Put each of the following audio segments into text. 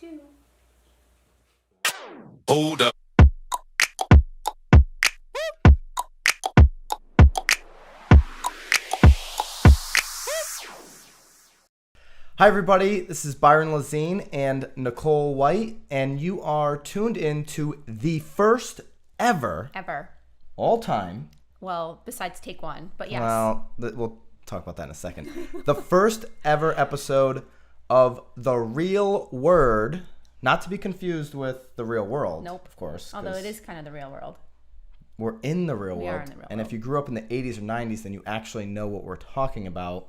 2. Hold up. Hi everybody, this is Byron Lazine and Nicole White, and you are tuned in to the first ever all time. Well, besides take 1, but yes. Well, we'll talk about that in a second. The first ever episode of The Real Word, not to be confused with The Real World. Nope. Of course. Although it is kind of the real world. We're in the real We world. are in the real and world. if you grew up in the 80s or 90s, then you actually know what we're talking about.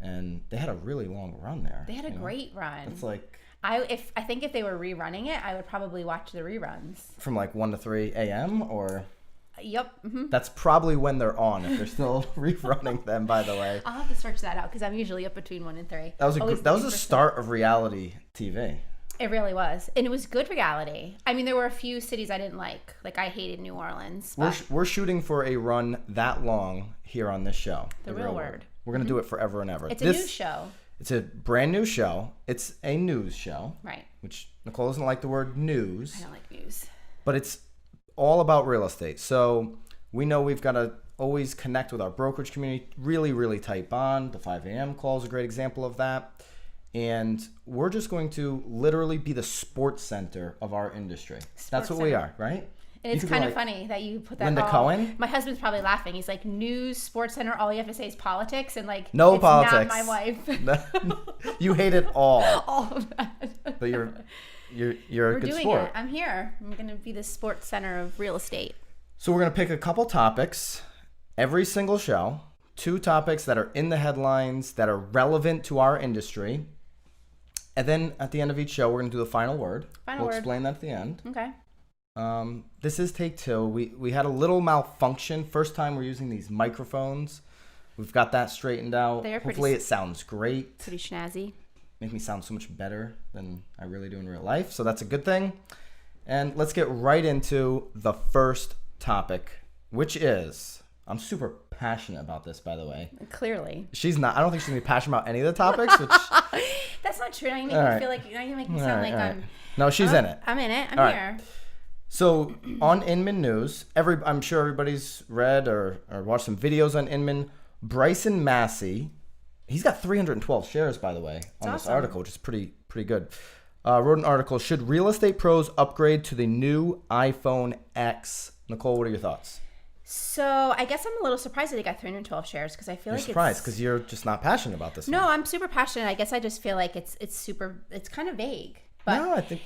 And they had a really long run there. They had a great run. It's like I think if they were rerunning it, I would probably watch the reruns. from like 1 to 3 a.m. or Yep. Mm-hmm. that's probably when they're on, if they're still rerunning them, by the way. I'll have to search that out because I'm usually up between 1 and 3. That was Always the looking for start of reality TV. It really was. And it was good reality. I mean, there were a few cities I didn't like. Like, I hated New Orleans. We're shooting for a run that long here on this show. The Real Word. We're going to do it forever and ever. It's a news show. It's a brand new show. It's a news show. Right. Which Nicole doesn't like the word news. I don't like news. But it's all about real estate. So we know we've got to always connect with our brokerage community. Really, really tight bond. The 5 a.m. call is a great example of that. And we're just going to literally be the sports center of our industry. That's what we are, right? And it's kind of funny that you put that Linda Cohen? My husband's probably laughing. He's like, news, sports center, all you have to say is politics. And like, no it's politics. not my wife. You hate it all. All of that. But you're a We're good doing sport. it. I'm here. I'm going to be the sports center of real estate. So we're going to pick a couple topics every single show. 2 topics that are in the headlines that are relevant to our industry. And then at the end of each show, we're going to do the final word. We'll explain that at the end. Okay. This is take 2. We had a little malfunction. First time we're using these microphones. We've got that straightened out. Hopefully it sounds great. Pretty snazzy. Make me sound so much better than I really do in real life. So that's a good thing. And let's get right into the first topic, which is, I'm super passionate about this, by the way. Clearly. She's not. I don't think she's going to be passionate about any of the topics. Which, That's not true. Now you make me feel like, now you make me sound like I'm... No, she's in it. I'm in it. I'm here. So on Inman News, I'm sure everybody's read or watched some videos on Inman. Bryson Massey, he's got 312 shares, by the way, on this article, which is pretty good. Wrote an article, should real estate pros upgrade to the new iPhone X? Nicole, what are your thoughts? So I guess I'm a little surprised that they got 312 shares because I feel like surprised because you're just not passionate about this. No, one. I'm super passionate. I guess I just feel like it's kind of vague. But, no, I think.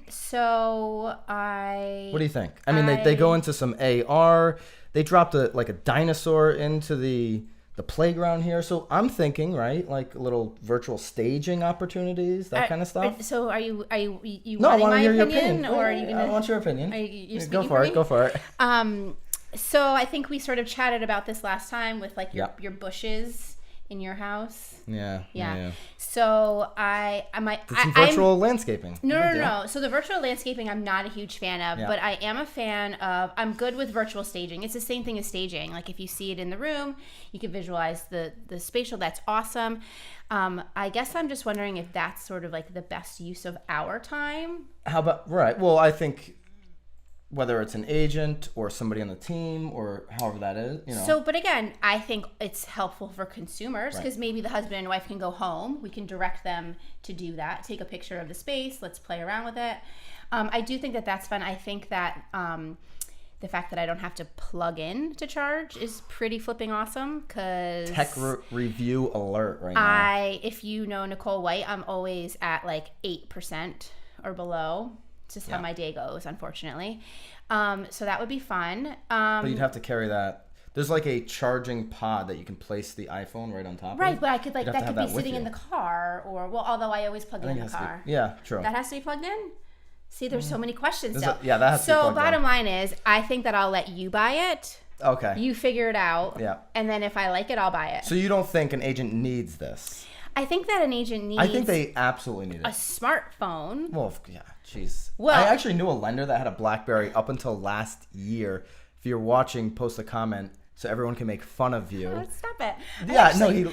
So I. What do you think? I mean, they go into some AR. They dropped a dinosaur into the playground here. So I'm thinking, right, like little virtual staging opportunities, that kind of stuff. So are you No, I wanting want to my hear your opinion, opinion. or are you gonna? I want your opinion. You're Go for it. Go for it. So I think we sort of chatted about this last time with like your bushes in your house. Yeah. So I might. Did some virtual landscaping. No. So the virtual landscaping, I'm not a huge fan of, but I am a fan of. I'm good with virtual staging. It's the same thing as staging. Like if you see it in the room, you can visualize the spatial. That's awesome. I guess I'm just wondering if that's sort of like the best use of our time. How about right? Well, I think. Whether it's an agent or somebody on the team or however that is, So, but again, I think it's helpful for consumers because maybe the husband and wife can go home. We can direct them to do that. Take a picture of the space. Let's play around with it. I do think that that's fun. I think that the fact that I don't have to plug in to charge is pretty flipping awesome because... Tech review alert right now. If you know Nicole White, I'm always at like 8% or below. It's just how my day goes, unfortunately. So that would be fun. But you'd have to carry that. There's like a charging pod that you can place the iPhone right on top of. Right, but I could that could be sitting in the car or although I always plug it in the car. True. That has to be plugged in? See, there's so many questions still. That has to be plugged in. So bottom line is, I think that I'll let you buy it. Okay. You figure it out. Yeah. And then if I like it, I'll buy it. So you don't think an agent needs this? I think that an agent needs... I think they absolutely need it. A smartphone. Well, yeah, jeez. Well, I actually knew a lender that had a BlackBerry up until last year. If you're watching, post a comment. so everyone can make fun of you. Oh, stop it. Yeah, no, he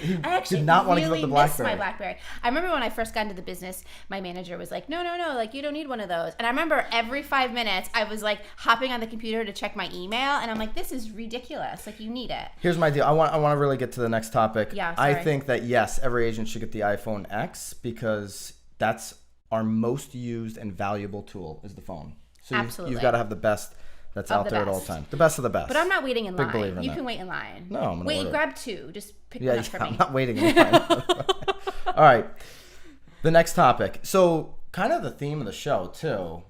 did not want to give up the BlackBerry. My BlackBerry. I remember when I first got into the business, my manager was like, no, like, you don't need one of those. And I remember every 5 minutes, I was like hopping on the computer to check my email, and I'm like, this is ridiculous. Like, you need it. Here's my deal. I want to really get to the next topic. Yeah, sorry. I think that, yes, every agent should get the iPhone X because that's our most used and valuable tool is the phone. So Absolutely. You've got to have the best that's out there at all times. The best of the best. But I'm not waiting in Big line. believer in You that. can wait in line. No, I'm going to Wait, order. grab 2. Just pick one up for me. I'm not waiting in line. All right. The next topic. So kind of the theme of the show, too.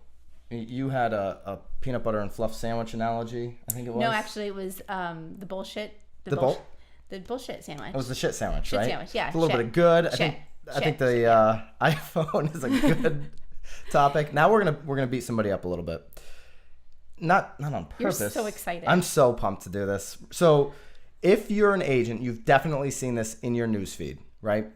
You had a peanut butter and fluff sandwich analogy, I think it was. No, actually, it was the bullshit. The bullshit sandwich. It was the shit sandwich, right? Shit sandwich, yeah. It's a little bit of good. I think the iPhone is a good topic. Now we're gonna beat somebody up a little bit. Not on purpose. You're so excited. I'm so pumped to do this. So if you're an agent, you've definitely seen this in your newsfeed, right?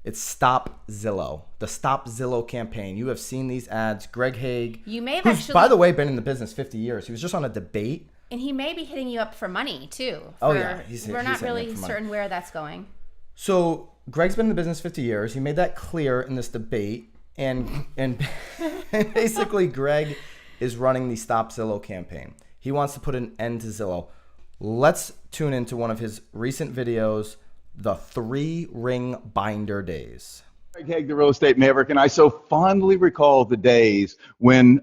It's Stop Zillow, the Stop Zillow campaign. You have seen these ads. Greg Hague, you may have who's, actually, by the way, been in the business 50 years. He was just on a debate. And he may be hitting you up for money, too. Yeah. We're not really certain where that's going. So Greg's been in the business 50 years. He made that clear in this debate. And basically, Greg is running the Stop Zillow campaign. He wants to put an end to Zillow. Let's tune into one of his recent videos, the 3-ring binder days. Greg Hague, the real estate maverick, and I so fondly recall the days when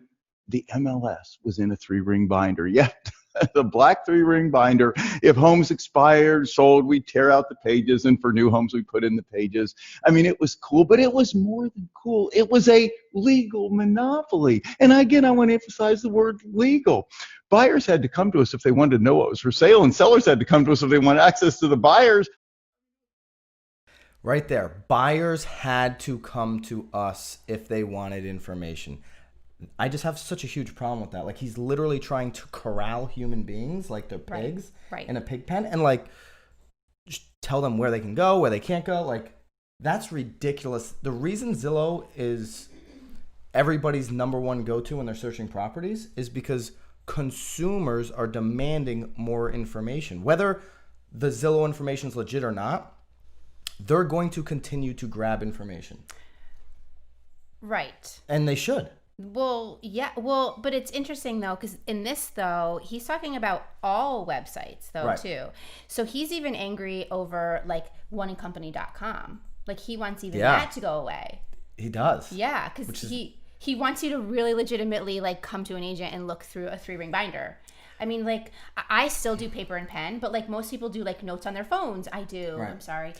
the MLS was in a 3-ring binder. Yet the black 3-ring binder, if homes expired, sold, we tear out the pages, and for new homes we put in the pages. I mean, it was cool, but it was more than cool. It was a legal monopoly. And again, I want to emphasize the word legal. Buyers had to come to us if they wanted to know what was for sale, and sellers had to come to us if they wanted access to the buyers. Right there. Buyers had to come to us if they wanted information. I just have such a huge problem with that. Like, he's literally trying to corral human beings like they're pigs in a pig pen and, like, just tell them where they can go, where they can't go. Like, that's ridiculous. The reason Zillow is everybody's number one go-to when they're searching properties is because consumers are demanding more information. Whether the Zillow information is legit or not, they're going to continue to grab information. Right. And they should. Well, yeah. Well, but it's interesting, though, because in this, though, he's talking about all websites, though, too. So he's even angry over, like, oneincompany.com. Like, he wants even that to go away. He does. Yeah, because he wants you to really legitimately, like, come to an agent and look through a 3-ring binder. I mean, like, I still do paper and pen, but, like, most people do, like, notes on their phones. I do. Right. I'm sorry.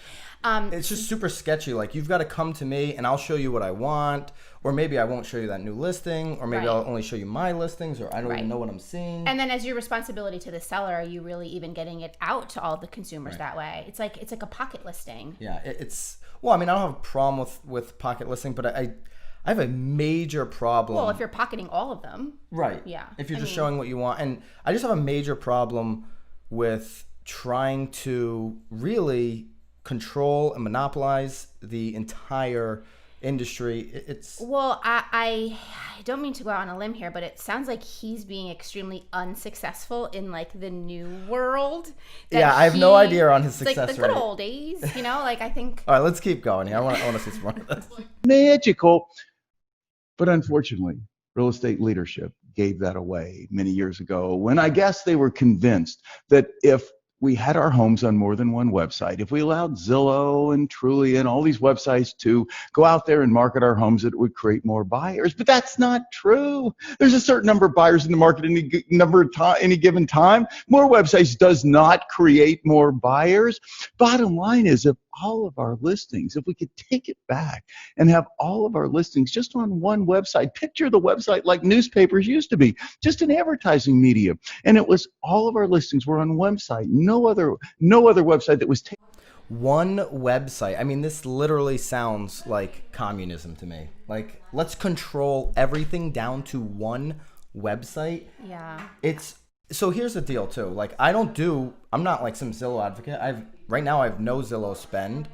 It's just super sketchy. Like, you've got to come to me and I'll show you what I want. Or maybe I won't show you that new listing. Or maybe I'll only show you my listings. Or I don't even know what I'm seeing. And then as your responsibility to the seller, are you really even getting it out to all the consumers that way? It's like a pocket listing. Yeah. Well, I mean, I don't have a problem with pocket listing, but I have a major problem. Well, if you're pocketing all of them. Right. Yeah. If you're just showing what you want. And I just have a major problem with trying to really control and monopolize the entire industry. Well, I don't mean to go out on a limb here, but it sounds like he's being extremely unsuccessful in, like, the new world. Yeah, I have no idea on his success rate. Like the good old days, you know? Like, I think... All right, let's keep going here. I want to see some more of this. Magical. But unfortunately, real estate leadership gave that away many years ago when I guess they were convinced that if we had our homes on more than one website, if we allowed Zillow and Trulia and all these websites to go out there and market our homes, it would create more buyers. But that's not true. There's a certain number of buyers in the market any given time. More websites does not create more buyers. Bottom line is, if all of our listings, if we could take it back and have all of our listings just on one website, picture the website like newspapers used to be, just an advertising medium. And it was all of our listings were on one site. No other website that was taken. One website. I mean, this literally sounds like communism to me. Like, let's control everything down to one website. Yeah. So here's the deal too. Like, I'm not like some Zillow advocate. Right now I have no Zillow spend.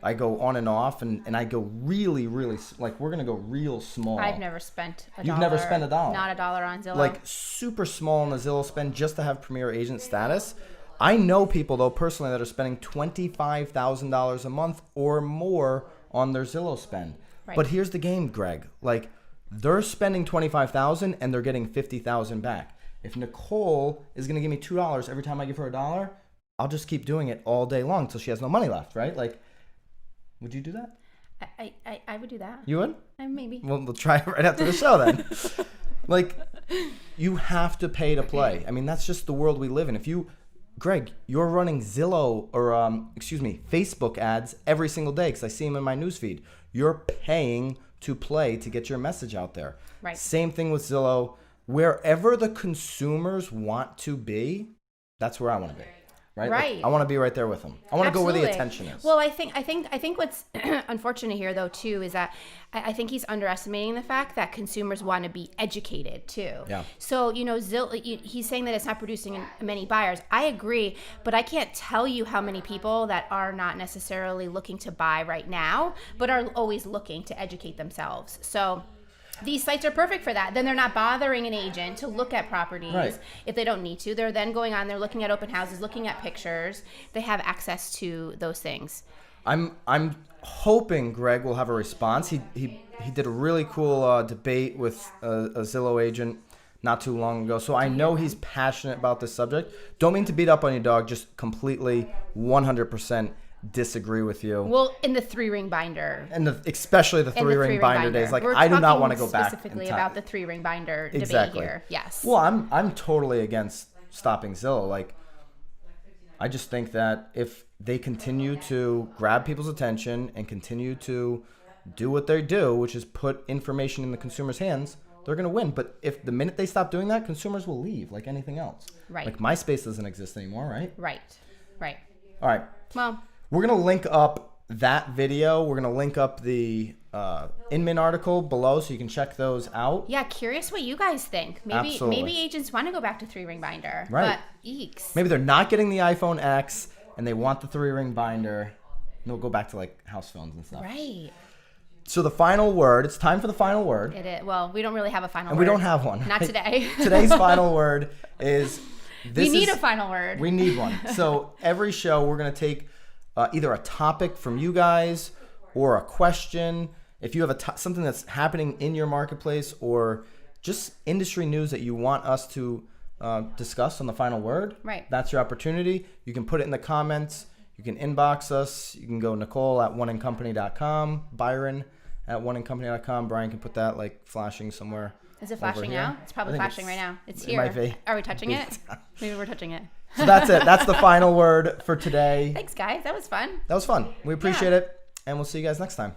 I go on and off, and I go really, really, like, we're going to go real small. I've never spent a dollar. You've never spent a dollar? Not a dollar on Zillow. Like, super small on the Zillow spend just to have Premier Agent status. I know people, though, personally that are spending $25,000 a month or more on their Zillow spend. Right. But here's the game, Greg. Like, they're spending $25,000 and they're getting $50,000 back. If Nicole is going to give me $2 every time I give her $1, I'll just keep doing it all day long until she has no money left, right? Like, would you do that? I would do that. You would? Maybe. Well, we'll try it right after the show then. Like, you have to pay to play. I mean, that's just the world we live in. If you, Greg, you're running Zillow or, Facebook ads every single day because I see them in my newsfeed. You're paying to play to get your message out there. Right. Same thing with Zillow. Wherever the consumers want to be, that's where I want to be. Right? Right. Like, I want to be right there with them. I want to go where the attention is. Well, I think what's unfortunate here, though, too, is that I think he's underestimating the fact that consumers want to be educated too. Yeah. So, Zillow, he's saying that it's not producing many buyers. I agree, but I can't tell you how many people that are not necessarily looking to buy right now, but are always looking to educate themselves. So these sites are perfect for that. Then they're not bothering an agent to look at properties if they don't need to. They're then going on, they're looking at open houses, looking at pictures. They have access to those things. I'm hoping Greg will have a response. He did a really cool debate with a Zillow agent not too long ago. So I know he's passionate about this subject. Don't mean to beat up on you, dog. Just completely 100% disagree with you. Well, in the 3-ring binder. And especially the 3-ring binder days. Like, I do not want to go back specifically about the 3-ring binder debate here. Yes. Well, I'm totally against stopping Zillow. Like, I just think that if they continue to grab people's attention and continue to do what they do, which is put information in the consumer's hands, they're going to win. But if the minute they stop doing that, consumers will leave like anything else. Right. Like, MySpace doesn't exist anymore, right? Right. All right. Well, we're going to link up that video. We're going to link up the Inman article below so you can check those out. Yeah, curious what you guys think. Maybe agents want to go back to 3-ring binder. Right. But eeks. Maybe they're not getting the iPhone X and they want the 3-ring binder. And they'll go back to like house phones and stuff. Right. So the final word, it's time for the final word. It is. Well, we don't really have a final word. And we don't have one. Not today. Today's final word is... We need a final word. We need one. So every show we're going to take either a topic from you guys or a question. If you have something that's happening in your marketplace or just industry news that you want us to discuss on the final word, that's your opportunity. You can put it in the comments. You can inbox us. You can go Nicole at oneincompany.com, Byron at oneincompany.com. Brian can put that like flashing somewhere. Is it flashing now? It's probably flashing right now. It's here. Might be. Are we touching it? Maybe we're touching it. So that's it. That's the final word for today. Thanks, guys. That was fun. We appreciate it. And we'll see you guys next time.